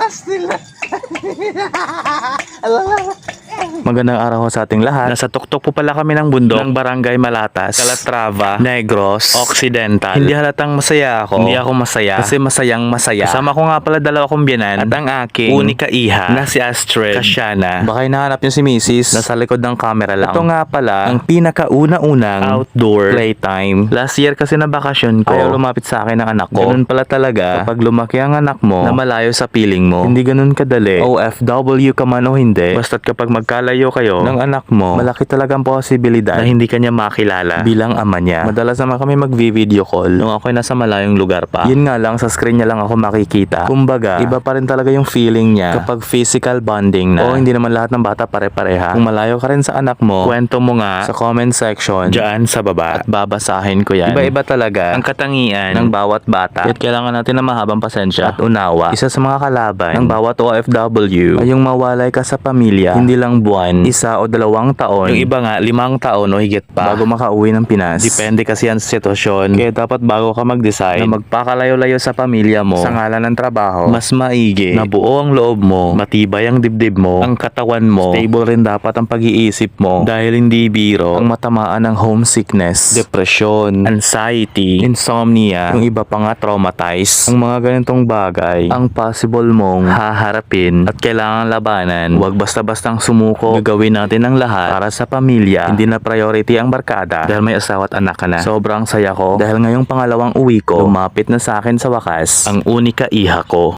Still. Magandang araw sa ating lahat. Nasa tuktok po pala kami ng bundok ng Barangay Malatas, Calatrava, Negros Occidental. Hindi halatang masaya ako. Hindi ako masaya kasi masayang masaya. Kasama ko nga pala dalawa kong biyanan at ang aking unika iha na si Astrid Kasiana. Baka hinahanap niyo si Mrs. Nasa likod ng camera lang. Ito nga pala ang pinakauna-unang outdoor playtime. Last year kasi na bakasyon ko, ayaw lumapit sa akin ng anak ko. Ganun pala talaga kapag lumaki ang anak mo na malayo sa piling mo. Hindi ganun kadali. OFW ka man o hindi. Basta't kapag magkalayo kayo ng anak mo, malaki talagang posibilidad na hindi kanya makilala bilang ama niya. Madalas naman kami mag-video call nung ako'y nasa malayong lugar pa. Yun nga lang, sa screen niya lang ako makikita. Kumbaga, iba pa rin talaga yung feeling niya kapag physical bonding na. O hindi naman lahat ng bata pare-pareha. Kung malayo ka rin sa anak mo, kwento mo nga sa comment section dyan sa baba at babasahin ko yan. Iba-iba talaga ang katangian ng bawat bata. At kailangan natin ng mahabang pasensya at unawa. Isa sa mga kalaban ng bawat OFW ay yung mawalay ka sa pamilya, hindi lang buwan, isa o 2 taon, yung iba nga 5 taon o higit pa bago makauwi ng Pinas. Depende kasi yan sa sitwasyon. Kaya dapat bago ka mag-decide na magpakalayo-layo sa pamilya mo sa ngalan ng trabaho, mas maigi na buo ang loob mo, matibay ang dibdib mo, ang katawan mo, stable rin dapat ang pag-iisip mo dahil hindi biro ang matamaan ng homesickness, depression, anxiety, insomnia, yung iba pa nga traumatized. Ang mga ganitong bagay ang possible mong haharapin at kailangan labanan. Huwag basta-bastang sumuko. Gagawin natin ang lahat para sa pamilya. Hindi na priority ang barkada dahil may asawa at anak ka na. Sobrang saya ko dahil ngayong pangalawang uwi ko, lumapit na sa akin sa wakas ang unika iha ko.